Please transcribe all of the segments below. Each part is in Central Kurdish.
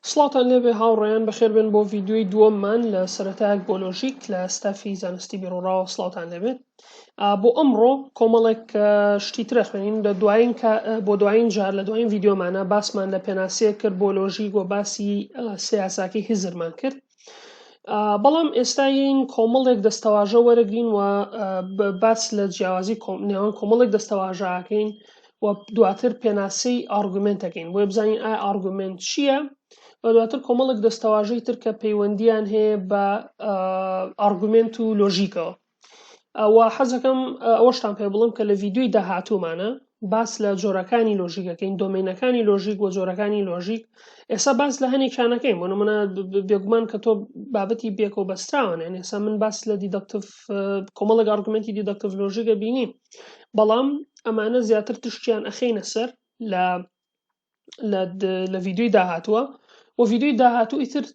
سڵاتان لێبێ هاوڕێیان بەخێربێن بۆ ڤیدیۆی دووەممان لە سەرەتایەک بۆ لۆژیک لە ستافی زانستی بیرۆڕاوە سڵاتان لێبێت. بۆ ئەمڕۆ کۆمەڵێک شتی ترە خوێنین بۆ دوایین جار لە دوایین ڤیدیۆمانە باسمان لە پێناسەیە کرد بۆ لۆژیک و باسی سیاساکەی حیزرمان کرد. بەڵام ئێستا یین کۆمەڵێک دەستەواژە وەرەگرین و باس لە جیاوازی نێوان کۆمەڵێک دەستەواژەکەین و دواتر پێناسەی ئارگومنتەکەین بۆیە بزانین ئایا ئارگومنت چییە و دواتر کۆمەڵێک دەستەواژەی تر کە پەیوەندیان هەیە بە ئارگومنت و لۆژیکەوە. و حەزەکەم ئەوەشتان پێ بڵم کە لە ڤیدیۆی داهاتوومانە باس لە جۆرەکانی لۆژیکەکەین دۆمینەکانی لۆژیک و جۆرەکانی لۆژیک. ئێستا باس لە هەنێکیانەکەین بۆ نمونە بێگومان کە تۆ بابەتی بێکەوە بەستراوەن، یعنی ئێستا من باس لە دیدەکتیڤ کۆمەڵێک ئارگومنتی دیدەکتیڤ لۆژیکە بینیم، بەڵام ئەمانە زیاتر تشتیان ئەخەینە سەر لە ڤیدیۆی داهاتووە و ڤیدیۆی داهاتوو ئیتر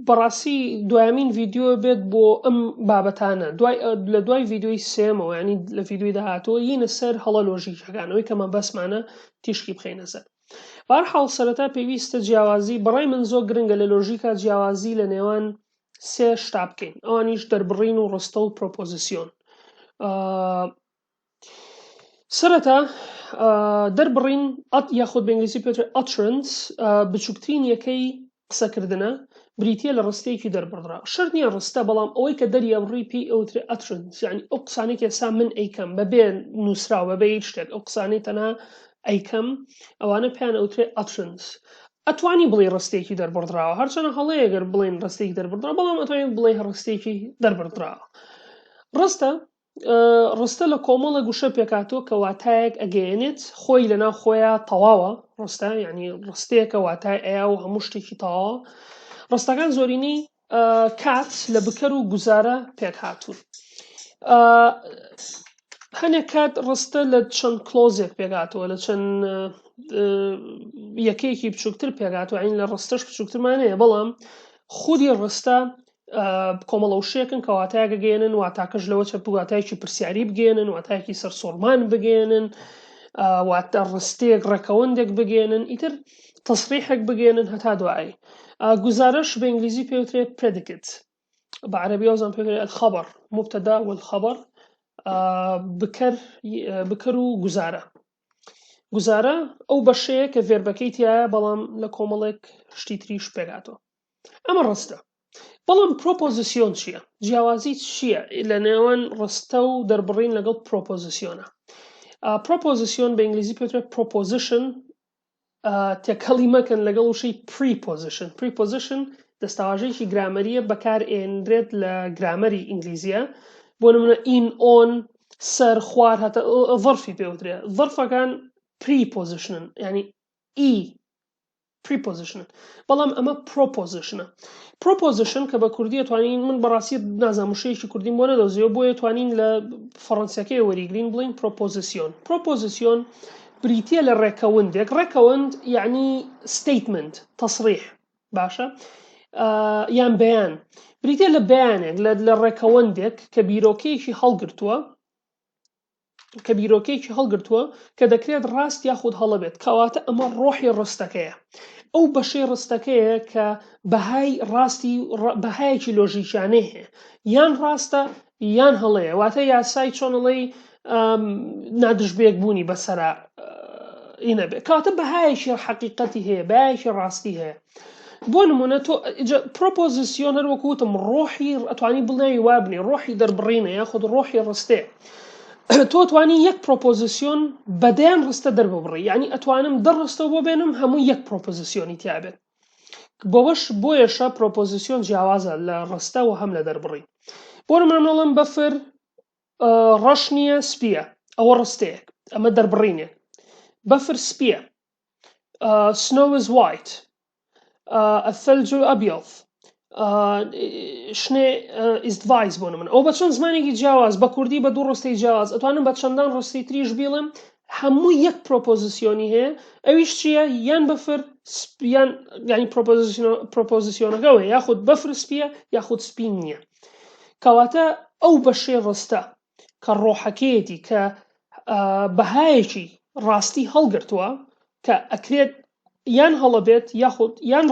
بەڕاستی دوایمین ڤیدیۆ بێت بۆ ئەم بابەتانە لە دوای ڤیدیۆی سێمەوە، ینی لە ڤیدیۆی داهاتووە یینە سەر هەڵە لۆژیکەکانەوەی کە مەبەسمانە تیشکی بخەینە سەر. بەهەرحاڵ سەرەتا پێویستە جیاوازی بەڕای من زۆر گرنگە لە لۆژیکا جیاوازی لە نێوان سێ شتا بکەین، ئەوانیش دەربڕین و ڕستە و پرۆپۆزیسیۆن. سەرەتا دەربڕین یاخود بە ئینگلیزی پێوترێت ئەترنس، بچووکترین یەکەی قسەکردنە بریتیە لە ڕستەیەکی دەربڕدرا. شەرت نییە ڕستە، بەڵام ئەوەی کە دەریە بڕی پێی ئەوترێت ئەترنس، یعنی ئەو قسانەی کە ئێستا من ئەیکەم بەبێ نووسراوە بەبێ هیچ شتێک، ئەو قسانەی تەنها ئەیکەم ئەوانە پێیان ئەوترێت ئەترنس. ئەتوانی بڵێ ڕستەیەکی دەربڕدراوە، هەرچەندە هەڵەیە ئەگەر بڵێن ڕستەیەکی دەربڕدراوە، بەڵام ئەتوانین بڵێ ڕستەیەکی دەربڕدراوە. ڕستە لە کۆمەڵە گوشە پێکاتۆ کە واتایەک ئەگەیەنێت خۆی لەناو خۆیان تەواوە. ڕستە یعنی ڕستەیەکە واتای ئەیا و هەموو شتێکی تەواوە. ڕستەکان زۆرینەی کات لە بکەر و گوزارە پێک هاتوون. هەنێک کات ڕستە لە چەند کلۆزێک پێکاتەوە، لە چەند یەکەیەکی بچووکتر پێکاتەوە، یعنی لە ڕستەش بچووکترمان هەیە، بەڵام خودی ڕستە کۆمەڵە وشەیەکن کە واتایەکە گەێنن، واتاکەش لەوە چە واتایەکی پرسیاری بگێنن، واتایەکی سەرسوڕمان بگێنن، واتە ڕستەیەک ڕێکەوەندێک بگێنن، ئیتر تەسریحێک بگێنن هەتا دوایی. گوزارەش بە ئینگلیزی پێوترێت پرێدیکت، بە عەرەبی ئەوزان پێوترێت الخەبەر، مبتەدا والخەبەر، بکەر و گوزارە. گوزارە ئەو بەشەیە کە ڤێربەکەی تایە، بەڵام لە کۆمەڵێک شتی تریش پێکاتەوە. ئەمە ڕستە. بەڵام پرۆپۆزیسیۆن چییە؟ جیاوازی چییە لە نێوان ڕستە و دەربڕین لەگەڵ پرۆپۆزیسیۆنە؟ پرۆپۆزیسیۆن بە ئینگلیزی پێوترێت پرۆپۆزیشن، تێکەڵی مەکەن لەگەڵ وشەی پریپۆزیشن. پریپۆزیشن دەستەواژەیەکی گرامەریە بەکارهێنرێت لە گرامەری ئینگلیزیە، بۆ نمونە ئین، ئۆن، سەر، خوار، هەتا ظەرفی پێوترێت. ظەرفەکان پریپۆزیشنن، یعنی ئی پریپۆزیشنن، بەڵام ئەمە پرۆپۆزیشنە. پرۆپۆزیشن کە بە کوردی ئەتوانین، من بەڕاستی نازانم وشەیەکی کوردیم بۆ نەدۆزیەوە، بۆیە ئەتوانین لە فەڕەنسیەکەی وەریگرین بڵین پرۆپۆزیسیۆن. پرۆپۆزیسیۆن بریتیە لە ڕێکەوەندێک. ڕێکەوەند یعنی ستەیتمنت، تەسریح، باشە، یان بەیان. بریتیە لە بەیانێک، لە ڕێکەوەندێک کە بیرۆکەیەکی هەڵگرتووە کە دەکرێت ڕاست یاخود هەڵە بێت، کەواتە ئەمە ڕۆحی ڕستەکەیە. ئەو بەشەی ڕستەکەیە کە بەهایەکی لۆژیکیانەی هەیە، یان ڕاستە یان هەڵەیە، واتە یاسای چۆنڵی نادژبێک بوونی بەسەرا ئینە بێت، کەواتە بەهایەکی حەقیقەتی هەیە، بەهایەکی ڕاستی هەیە. بۆ نمونە تۆ پرۆپۆزیسیۆن هەر وەکوتم ڕۆحی ئەتوانی بڵێنی وابنی ڕۆحی دەربڕینە یاخود ڕۆحی ڕستەیە. تۆ توانی یەک پرۆپۆزیسیۆن بەدەیان ڕستە دەرببڕی، یعنی ئەتوانم دە ڕستە بۆ بێنم هەموو یەک پرۆپۆزیسیۆنی تیابێت. بۆیەشە پرۆپۆزیسیۆن جیاوازە لە ڕستە و هەم لە دەربڕی. بۆ نمونەڵم بەفر ڕەش نییە سپیە، ئەوە ڕستەیەک، ئەمە دەربڕینێک. بەفر سپیە، snow is white، الثلج أبيض، شنێ is advice بۆ من. ئەو بە چەند زمانێکی جیاواز، بە کوردی بە دوو ڕستەی جیاواز، ئەتوانم بە چەندان ڕستی تریش بیڵم، هەموو یەک پرۆپۆزیسیۆنی هەیە. ئەویش چییە؟ یان بەفر یان ینی پرۆپۆزیسیۆنەکەوە یاخود بەفر سپیە یاخود سپی نییە. کەواتە ئەو بەشەی ڕستە کە ڕۆحەکەیەتی کە بەهایەکی ڕاستی هەڵگرتووە کە ئەکرێت یان هەڵەبێت یاخود یان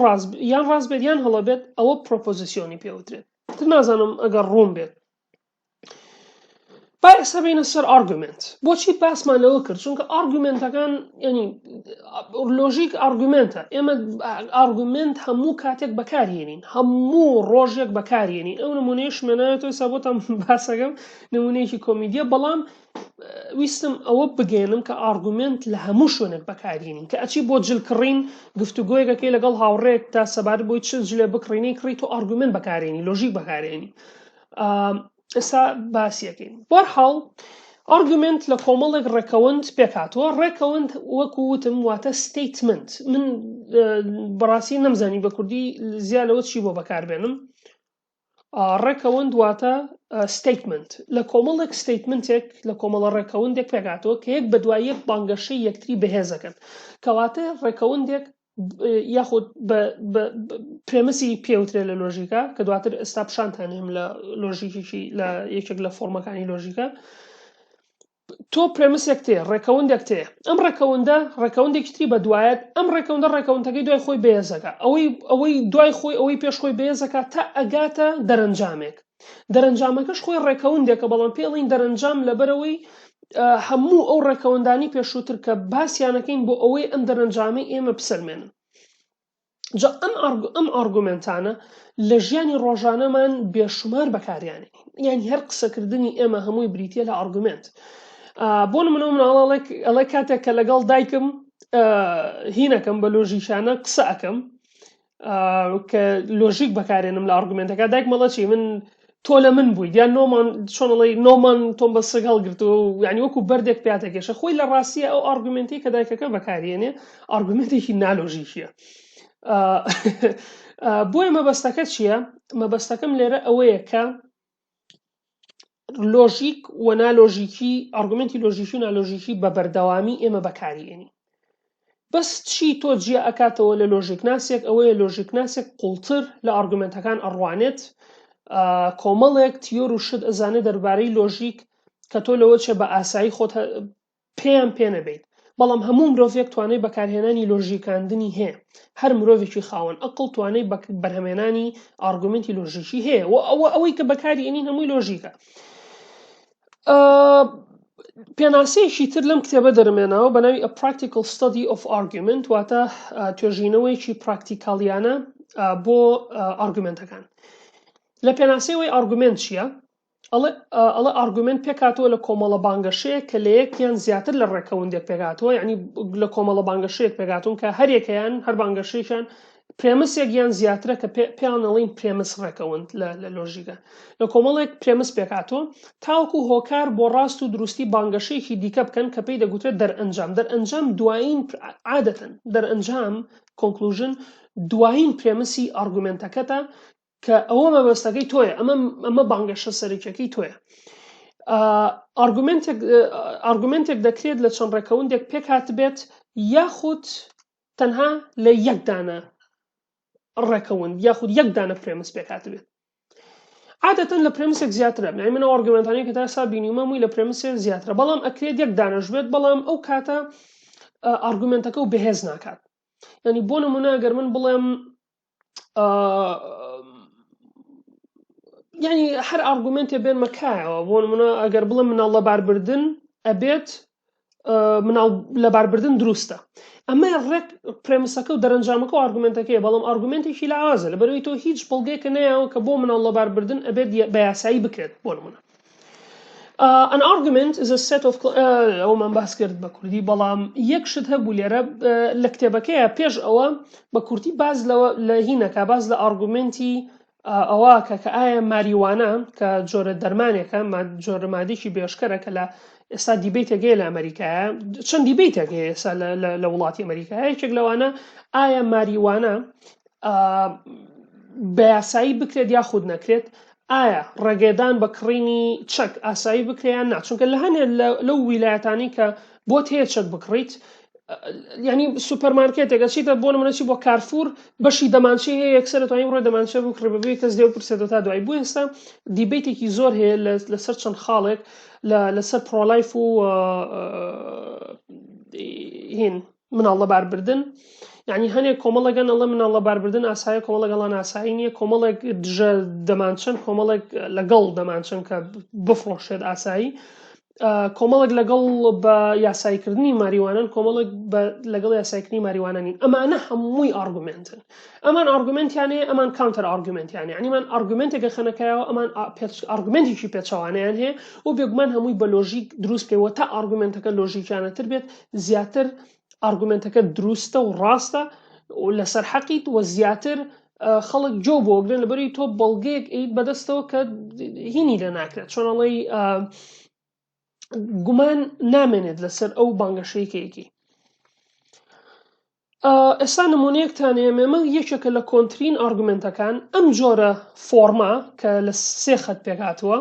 ڕاست بێت یان هەڵەبێت ئەوە پرۆپۆزیسیۆنی پێوترێت تر نازانم ئەگەر ڕوون بێت با ئێستا بینە سەر ئارگومنت بۆچی باسمان لەوە کرد چونکە ئارگومنتەکان ینی لۆژیک ئارگومنتە ئێمە ئارگومنت هەموو کاتێک بەکارهێنین هەموو ڕۆژێک بەکارهێنین ئەو نمونەیە شمێنایەتەوە سا بۆتان باسەکەم نمونەیەکی کۆمیدیە بەڵام ویستم ئەوە بگێنم کە ئارگومنت لە هەموو شوێنێک بەکارهێنین کە ئەچی بۆ جلکڕین گفتوگۆیەکەکەی لەگەڵ هاوڕێک تا سەبارەت بۆی چ جلێ بکڕینەی کڕی تۆ ئارگومنت بەکارهێنی لۆژیک بەکارهێنی ئێستا باسیەکەین بەرحاڵ ئارگومنت لە کۆمەڵێک ڕێکەوەند پێکاتەوە ڕێکەوەند وەکو وتم واتە ستیتمنت من بەڕاستی نەمزانی بە کوردی زیاد لەوە چی بۆ بەکاربێنم ڕێکەوەند واتە ستیتمنت لە کۆمەڵێک ستیتمنتێک لە کۆمەڵە ڕێکەوەندێک پێکاتەوە کە یەک بەدوای یەک بانگەشەی یەکتری بەهێزەکەن کەواتە ڕێکەوەندێک یاخود پرێمسی پێوترێت لە لۆژیکە کە دواتر ئێستا پیشانتانێم لە لۆژیکێکی لە یەکێک لە فۆرمەکانی لۆژیکە تۆ پرێمسێک تێ ڕێکەوەندێک تێ ئەم ڕێکەوەندێکی تری بەدوایەت ئەم ڕێکەوەندەکەی دوای خۆی بەهێزەکە ئەوەی دوای خۆی ئەوەی پێش خۆی بەهێزەکە تا ئەگاتە دەرەنجامێک دەرەنجامەکەش خۆی ڕێکەوەندێکە بەڵام پێڵین دەرەنجام لەبەرەوەی هەموو ئەو ڕێکەوەندانی پێشووتر کە باسییانەکەین بۆ ئەوەی ئەم دەرەنجامی ئێمە بسەلمێنن جا ئەم ئارگومنتانە لە ژیانی ڕۆژانەمان بێشمار بەکاریانێ یانی هەر قسەکردنی ئێمە هەمووی بریتە لە ئارگومنت بۆ نمونە ئەڵێ کاتێک کە لەگەڵ دایکم هینەکەم بە لۆژیکانە قسە ئەەکەم کە لۆژیک بەکارێنم لە ئارگومنتەکە دایک مەڵە چی من تۆ لە من بووی دیان نۆمان چۆنڵی نۆمان تۆم بە سەگ هەڵگرتووە و یعنی وەکو بەردێک پیاتەکێشە خۆی لە ڕاستیە ئەو ئارگومنتی کە دایکەکە بەکارێنێ ئارگومنتێکی نالۆژیکیە بۆیە مەبەستەکە چییە؟ مەبەستەکەم لێرە ئەوەیە کە لۆژیک و نالۆژیکی ئارگومنتی لۆژیکی و نالۆژیکی بە بەردەوامی ئێمە بەکارێنی بەس چی تۆ جیا ئەکاتەوە لە لۆژیک ناسێک ئەوەیە لۆژیک ناسێک قوڵتر لە ئارگومنتەکان ئەڕوانێت کۆمەڵێک تیۆر و شت ئەزانێ دەربارەی لۆژیک کە تۆ لەوە چێ بە ئاسایی خۆت پێیان پێ نەبێت بەڵام هەموو مرۆڤێک توانای بەکارهێنانی لۆژیکاندنی هەیە هەر مرۆڤێکی خاوەن ئەقڵ توانای بەرهەمێنانی ئارگومنتی لۆژیکی هەیە و ئەوەی کە بەکارهێنین هەمووی لۆژیکە پێناسەیەکی تر لەم کتێبە دەرمێناوە بە ناوی A Practical Study of Argument واتە توێژینەوەیکی پراکتیکاڵیانە بۆ ئارگومنتەکان لە پێناسەیەوەی ئارگومنت چییە؟ ئەڵە ئارگومنت پێکاتەوە لە کۆمەڵە بانگەشەیە کە لە یەکیان زیاتر لە ڕێکەوەندێک پێکاتەوە یعنی لە کۆمەڵە بانگەشەیەک پێکاتون کە هەرێکیان هەر بانگەشەیەکیان پرێمسێک یان زیاترە کە پێیان ئەڵێن پرێمس ڕێکەوەند لە لۆژیکە لە کۆمەڵێک پرێمس پێکاتەوە تاوەکو هۆکار بۆ ڕاست و دروستی بانگەشەیەکی دیکە بکەن کە پێی دەگوترێت دەرئەنجام دوایین عادەتەن دەرئەنجام کۆنکلوژن دوایین پرێمسی ئارگومنتەکەتە کە ئەوە مەبەستەکەی تۆیە ئەمە بانگەشە سەرەکیەکەی تۆیە ئارگومنتێک دەکرێت لە چەند ڕێکەوەندێک پێکات بێت یاخود تەنها لە یەکدانە ڕێکەوەند یاخود یەکدانە پرێمس پێکات بێت عادەتەن لە پرێمسێک زیاترە یعنی من ئارگومنتانەیە کە تا ئێستا بینیومە مووی لە پرێمسێک زیاترە بەڵام ئەکرێت یەکدانەش بێت بەڵام ئەو کاتە ئارگومنتەکە و بەهێز ناکات یعنی بۆ نمونە ئەگەر من بڵێم یعنی هەر ئارگومنتێ بێن مەکایەوە بۆ نمونە ئەگەر بڵێم مناڵ لەباربردن ئەبێت مناڵ لەباربردن دروستە ئەمە ڕێک پرێمسەکە و دەرەنجامەکە و ئارگومنتەکەی بەڵام ئارگومنتێکی لە ئازە لەبەرەوەی تۆ هیچ بەڵگەیەکە نەیەوە کە بۆ مناڵ لەباربردن ئەبێت بە یاسایی بکرێت بۆ نمونە An argument is a set of ئەومان باس کرد بە کوردی بەڵام یەک شت هەبوو لێرە لە کتێبەکەیە پێش ئەوە بە کورتی باز لە هینەکە باز لە ئارگومنتی ئەوە کە ئایا ماریوانە کە جۆرە دەرمانێکە جۆرە مادێکی بێشکەرە کە لە ئێستا دیبیتێکگەی لە ئەمریکایە چەند دیبیتێکگەی ئێستا لە وڵاتی ئەمریکا یەکێک لەوانە ئایا ماریوانە بە یاسایی بکرێت یاخود نەکرێت ئایا ڕێگەدان بە کڕینی چەک ئاسایی بکریان نا چونکە لە هەنێ لەو ویلایەتانی کە بۆت هەیە چەک بکڕیت ینی سوپەرمارکێتێک ئەچیتە بۆ نمونەچی بۆ کارفور بەشی دەمانچەی هەیە یەکسەر توانین ڕۆی دەمانچە بکڕی بەبێ کەس دێ و پرسێتەوە تا دوای بوو ئێستا دیبیتێکی زۆر هەیە لەسەر چەند خاڵێک لەسەر پرۆلایف و هین مناڵ لەباربردن یعنی هەنێک کۆمەڵێکن ئەڵێ مناڵە باربردن ئاسایە کۆمەڵێک ئەڵان ئاسایی نییە کۆمەڵێک دژە دەمانچن کۆمەڵێک لەگەڵ دەمانچن کە بفرۆشێت ئاسایی کۆمەڵێک لەگەڵ بە یاساییکردنی ماریوانن کۆمەڵێک لەگەڵ یاساییکردنی ماریوانەنین ئەمانە هەمووی ئارگومنتن ئەمان ئارگومنتیانەیە ئەمان کاونتەر ئارگومنتیانێ ینیمان ئارگومنتێکە خەنەکەیەوە ئەمان ئارگومنتێکی پێچەوانیان هەیە و بێگومان هەمووی بە لۆژیک دروست بکەیەوە تا ئارگومنتەکە لۆژیکیانەتر بێت زیاتر ئارگومنتەکە دروستە و ڕاستە و لەسەر حەقیت و زیاتر خەڵک جۆ بۆگرن لەبەری تۆ بەڵگەیەک ئەیت بەدەستەوە کە هینی لە ناکرێت چۆنەڵی گومان نامێنێت لەسەر ئەو بانگەشەیەکەیەکی ئێستا نمونەیەکتانێ مێمە یەکێکە لە کۆنترین ئارگومنتەکان ئەم جۆرە فۆرما کە لە سێ خەت پێکاتوە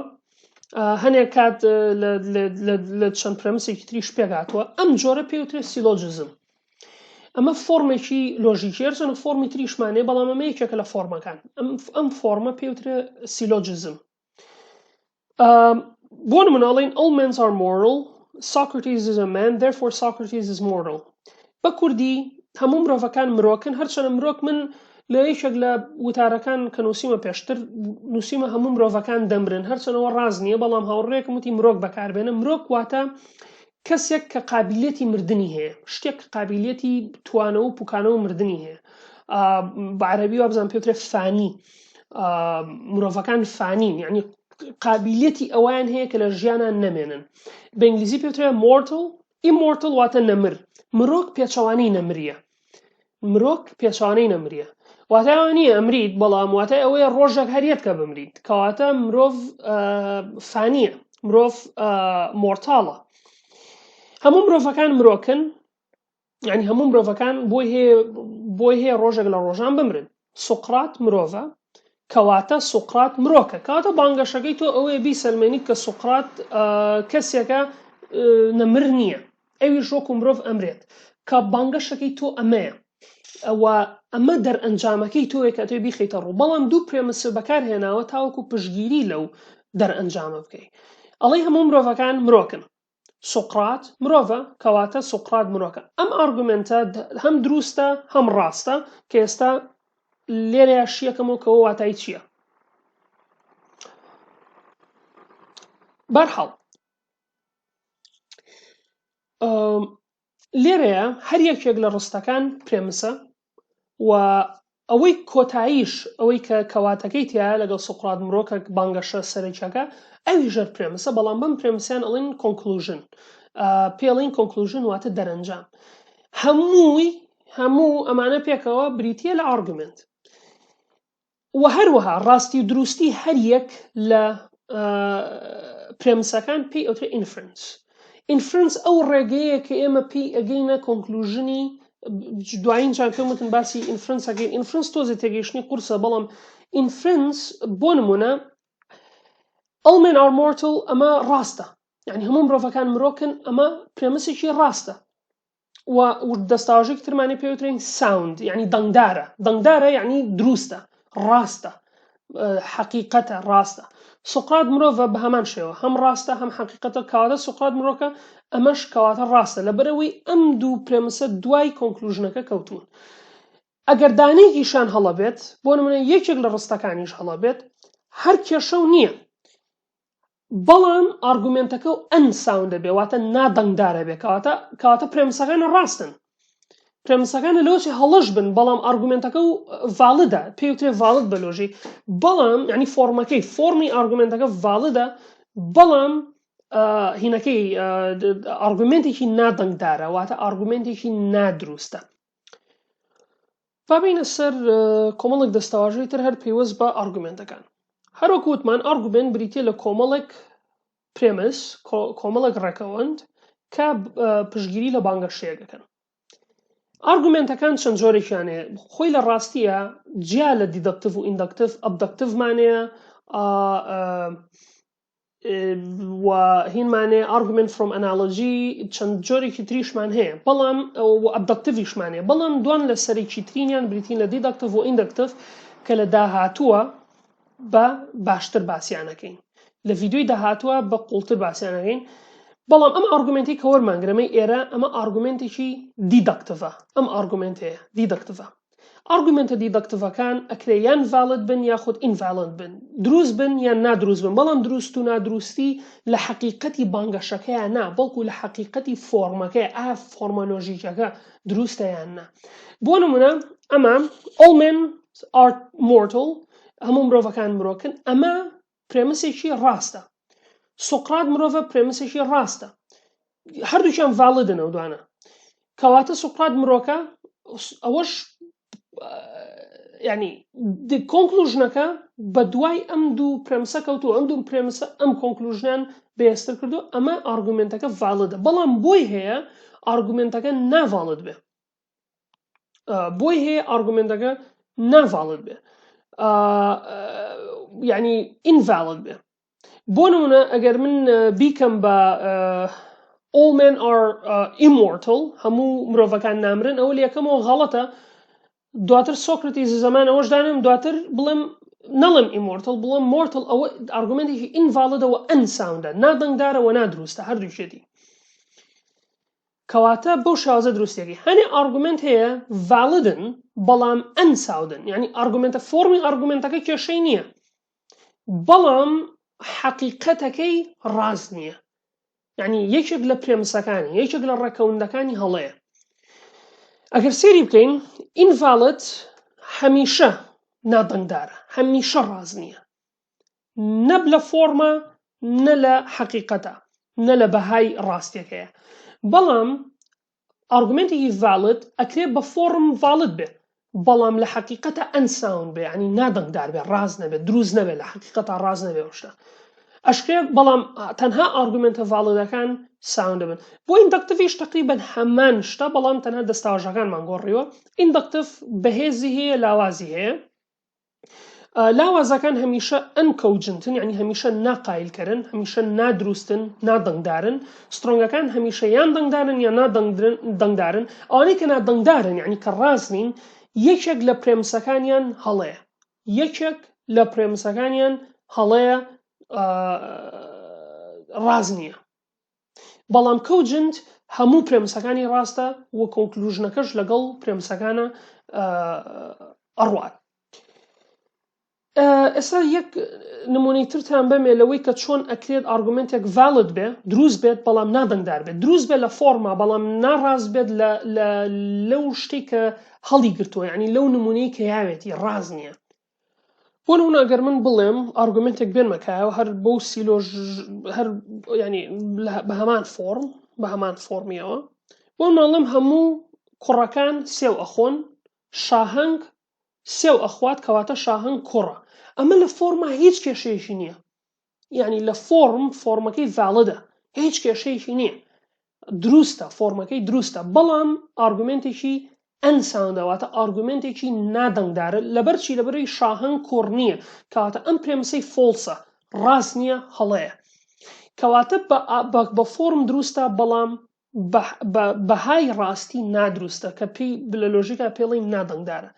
هەنێک کات لە چەند پرەمسێکی تریش پێکاتوە ئەم جۆرە پێوترێت سیلۆجزم ئەمە فۆرمێکی لۆژیکی هەرچەندە فۆرمی تریشمانێ بەڵام ئەمە یەکێکە لە فۆرمەکان ئەم فۆرمە پێوترێت سیلۆجزم بۆ نمونەڵین all men are mortal Socrates is a man therefore Socrates is mortal بە کوردی هەموو مرۆڤەکان مرۆکن هەرچەندە مرۆک من لە یەکێک لە وتارەکان کە نووسیمە پێشتر نووسیمە هەموو مرۆڤەکان دەمرن هەرچەندەوە ڕاز نییە بەڵام هاوڕێیەکم وتی مرۆک بەکاربێنە مرۆک واتە کەسێک کە قابلیەتی مردنی هەیە شتێک قابلیەتی توانە و پوکانە و مردنی هەیە بە عەرەبی وابزان پێوترێت فانی مرۆڤەکان فانین یعنی قابلیەتی ئەویان هەیە کە لە ژیانان نەمێنن بە ئینگلیزی پێوترێت mortal immortal واتە نەمر مرۆک پێچەوانەی نەمریە مرۆک پێچەوانەی نەمریە واتە ئەوە نییە ئەمریت بەڵام واتە ئەوەیە ڕۆژێک هەریەت کە بمریت کەواتە مرۆڤ فانیە مرۆڤ مۆرتاڵە هەموو مرۆڤەکان مرۆکن یعنی هەموو مرۆڤەکان بۆی هەیە ڕۆژێک لە ڕۆژان بمرن سوقرات مرۆڤە کەواتە سوقرات مرۆکە کەواتە بانگەشەکەی تۆ ئەوەیە بیسەلمێنیت کە سوقرات کەسێکە نەمر نییە ئەویش وەکو مرۆڤ ئەمرێت کە بانگەشەکەی تۆ ئەمەیە ئەوە ئەمە دەرئەنجامەکەی تۆیە کە تۆ بیخەیتە ڕوو بەڵام دوو پرێمسە بەکارهێناوە تاوەکو پشگیری لەو دەرئەنجامە بکەی ئەڵێ هەموو مرۆڤەکان مرۆکن سوقرات مرۆڤە کەواتە سوقرات مرۆکە ئەم ئارگومنتە هەم دروستە هەم ڕاستە کە ئێستا لێرەیە شیەکەمەوە کەەوە واتای چییە بەرحەڵ لێرەیە هەر یەکێک لە ڕستەکان پرێمسە و ئەوەی کۆتاییش ئەوەی کە کەواتەکەی تایە لەگەڵ سوقرات مرۆکە بانگەشە سەرەکیەکە ئەوی ژەر پرێمسە بەڵام بەم پرێمسیان ئەڵێن کۆنکلوژن پێڵین کۆنکلوژن واتە دەرەنجام هەموو ئەمانە پێکەوە بریتیە لە ئارگومنت و هەروەها ڕاستی و دروستی هەر یەک لە پرێمسەکان پێی ئەوترێ ئینفرنس ئەو ڕێگەیە کە ئێمە پێی ئەگەینە کۆنکلوژنی دوایین جان پێم وتن باسی ئینفرنس ئەگەین ئینفرنس تۆزە تێگەیشتنی قورسە بەڵام ئینفرنس بۆ نمونە all men are mortal ئەمە ڕاستە یعنی هەموو مرۆڤەکان مرۆکن ئەمە پرێمسێکی ڕاستە و دەستاواژێکی ترمانی پێوترین ساوند یعنی دەنگدارە یعنی دروستە ڕاستە حەقیقەتە ڕاستە سوقرات مرۆڤە بە هەمان شێوە هەم ڕاستە هەم حەقیقەتە کەواتە سوقرات مرۆکە ئەمەش کەواتە ڕاستە لەبەرەوەی ئەم دوو پرێمسە دوای کۆنکلوژنەکە کەوتون ئەگەر دانەیەکیشان هەڵەبێت بۆ نمونە یەکێک لە ڕستەکانیش هەڵەبێت هەر کێشە و نییە بەڵام ئارگومنتەکە و ئەن ساوندە بێ واتە نادەنگدارە بێ کەواتە پرێمسەکانە ڕاستن پرێمسەکانە لەوەی هەڵەش بن بەڵام ئارگومنتەکە و ڤالدە پێوترێ ڤالد بە لۆژیک بەڵام یعنی فۆرمەکەی فۆرمی ئارگومنتەکە ڤالدە بەڵام هینەکەی ئارگومنتێکی نادەنگدارە واتە ئارگومنتێکی نادروستە بابینە سەر کۆمەڵێک دەستەواژەی تر هەر پەیوەست بە ئارگومنتەکان هەروەکو وتمان ئارگومنت بریتیە لە کۆمەڵێک پرێمس کۆمەڵێک ڕێکەوەند کە پشگیری لە بانگەشەیەکەکەن ئارگومنتەکان چەند جۆرێکیانەیە خۆی لە ڕاستیە جیا لە دیدەکتیڤ و ئیندەکتیڤ ئەبدەکتیڤمانەیە و هینمانێ ئارگومنت فرۆم ئەنالۆجی چەند جۆرێکی تریشمان هەیە بەڵام ئەبدەکتیڤیشمانەیە بەڵام دوان لە سەرێکی ترینیان بریتین لە دیدەکتیڤ و ئیندەکتیڤ کە لە داهاتووە بە باشتر باسییانەکەین لە ڤیدیۆی داهاتووە بە قوڵتر باسییانەکەین بەڵام ئەم ئارگومنتی کە وەرمانگرەمەی ئێرە ئەمە ئارگومنتێکی دیدەکتڤە ئەم ئارگومنتەیە دیدەکتڤە ئارگومنتە دیدەکتڤەکان ئەکرێ یان ڤالید بن یاخود ئینڤالید بن دروست بن یان نادروست بن بەڵام دروست و نادروستی لە حەقیقەتی بانگەشەکەیە نا بەڵکو لە حەقیقەتی فۆرمەکەی فۆرمە لۆژیکەکە دروستە یان نا بۆ نمونە ئەمە all men are mortal هەموو مرۆڤەکان مرۆکن ئەمە پرێمسێکی ڕاستە سۆقرات مرۆڤە پرێمسێکی ڕاستە هەردووکیان ڤالدن ئەو دوانە کەواتە سۆقرات مرۆکە ئەوەش یعنی کۆنکلوژنەکە بە دوای ئەم دوو پرێمسە کەوتووە ئەم دوو پرێمسە ئەم کۆنکلوژنیان بەهێزتر کردو ئەمە ئارگومنتەکە ڤالدە بەڵام بۆی هەیە ئارگومنتەکە ناڤالد بێ بۆی هەیە ئارگومنتەکە ناڤالد بێ یعنی ئینڤالد بێ بۆ نمونە ئەگەر من بیکەم بە all men are immortal هەموو مرۆڤەکان نامرن ئەوە لە یەکەمەوە غەڵەتە دواتر سۆکرەتیس زەمان ئەوەش دانێم دواتر بڵێم نەڵێم immortal بڵێم mortal ئەوە ئارگومنتێکی ئینڤالدەوە ئەنساوندە نادەنگدارەوە نادروستە هەردووشێتی کەواتە بەو شێوازە دروستێکی هەنێ ئارگومنت هەیە ڤالدن بەڵام ئەنساودن یعنی ئارگومنتە فۆرمی ئارگومنتەکە کێشەی نییە بەڵام حەقیقەتەکەی ڕاست نییە یعنی یەکێک لە پرێمسەکانی یەکێک لە ڕێکەوندەکانی هەڵەیە ئەگەر سێری بکەین ئینڤالد هەمیشە نادەنگدارە هەمیشە ڕاست نییە نە لە فۆرمە نە لە حەقیقەتە نە لە بەهای ڕاستیەکەیە بەڵام ئارگومنتێکی ڤالد ئەکرێ بە فۆرم ڤالد بێ بەڵام لە حەقیقەتە ئەنساوند بێ ینی نادەنگدار بێ ڕاست نەبێت دروست نەبێت لە حەقیقەتە ڕاست نەبێ شتە ئەشکرێ بەڵام تەنها ئارگومنتە ڤالدەکان ساوند دەبن بۆ ئیندەکتیڤیش تقریبەن هەمان شتە بەڵام تەنها دەستاوەژەکانمان گۆڕیوە ئیندەکتیڤ بەهێزی هەیە لاوازی هەیە لاوازەکان هەمیشە ئەنکەوجنتن یعنی هەمیشە ناقایلکەرن هەمیشە نادروستن نادەنگدارن سترۆنگەکان هەمیشە یان دەنگدارن یان نادەنگدارن ئەوانەی کە نادەنگدارن یعنی کە ڕاست نین یەکێک لە پرێمسەکانیان هەڵەیە یەکێک لە پرێمسەکانیان هەڵەیە ڕاست نییە بەڵام کەوجنت هەموو پرێمسەکانی ڕاستە وە کۆنکلوژنەکەش لەگەڵ پرێمسەکانە ئەڕوات ئێستا یەک نمونەی ترتان بەمێ لەوەی کە چۆن ئەکرێت ئارگومنتێک ڤالد بێ دروست بێت بەڵام نادەنگدار بێت دروست بێت لە فۆرما بەڵام ناڕاست بێت لەو شتێک کە هەڵی گرتووە یعنی لەو نمونەی کە یاوێتی ڕاست نییە بۆ نمونە ئەگەر من بڵێم ئارگومنتێک بێنمەکایەوە هەر بەو سیلۆژ هەر ینی بە هەمان فۆرمیەوە بۆ ماڵم هەموو کوڕەکان سێو ئەخۆن شاهەنگ سێو ئەخوات کەواتە شاهەنگ کوڕە ئەمە لە فۆرما هیچ کێشەیەکی نییە یعنی لە فۆرمەکەی ڤالدە هیچ کێشەیەکی نییە دروستە فۆرمەکەی دروستە بەڵام ئارگومنتێکی ئەنساوندەواتە ئارگومنتێکی نادەنگدارە لەبەرچی لەبەرەوەی شاهەنگ کوڕ نییە کەواتە ئەم پرێمسەی فۆڵسە ڕاست نییە هەڵەیە کەواتە بە فۆرم دروستە بەڵام بەهای ڕاستی نادروستە کە پێی لە لۆژیکا پێڵین نادەنگدارە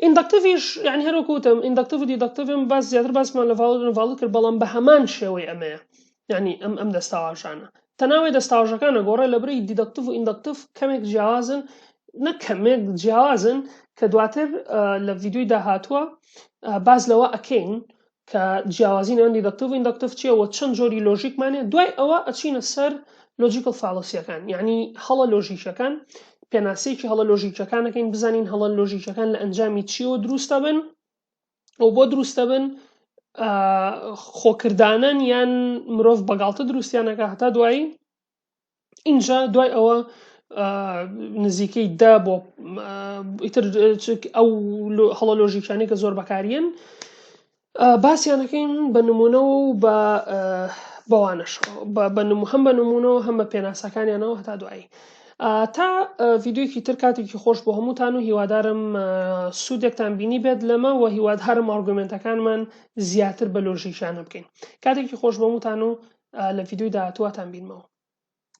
ئیندەکتیڤیش یعنی هەروەکوتم ئیندەکتیڤ و دیدەکتیڤم باس زیاتر باسمان لە ڤالد کرد بەڵام بە هەمان شێوەی ئەمەیە یعنی ئەم دەستاوەژانە تەناوی دەستاوەژەکانە گۆڕێ لەبەرەوەی دیدەکتیڤ و ئیندەکتیڤ کەمێک جیاوازن نە کەمێک جیاوازن کە دواتر لە ڤیدیۆی داهاتووە باز لەوە ئەکەین کە جیاوازی نێوان دیدەکتیڤ و ئیندەکتیڤ چییە و چەند جۆری لۆژیکمانێ دوای ئەوە ئەچینە سەر لۆجیکل فالۆسیەکان یعنی هەڵە لۆژیکەکان پێناسەیەکی هەڵە لۆژیکەکانەکەین بزانین هەڵە لۆژیکەکان لە ئەنجامی چیەوە دروستە بن و بۆ دروستە بن خۆکردانن یان مرۆڤ بەگاڵتە دروستیانەکە هەتا دوایی اینجا دوای ئەوە نزیکەی دا بۆ ئیتر ئەو هەڵە لۆژیکانی کە زۆر بەکارێن باسییانەکەین بە نمونە و بەوانش هەم بە نمونەوە هەم بە پێناسەکانیانەوە هەتا دوایی تا ڤیدیۆیەکی تر کاتێکی خۆش بۆ هەمووتان و هیوادارم سوودێکتان بینی بێت لەمە و هیوادارم ئارگومنتەکانمان زیاتر بە لۆژیکیانە بکەین کاتێکی خۆش بۆ هەمووتان و لە ڤیدیۆی داهاتووەتان بینمەوە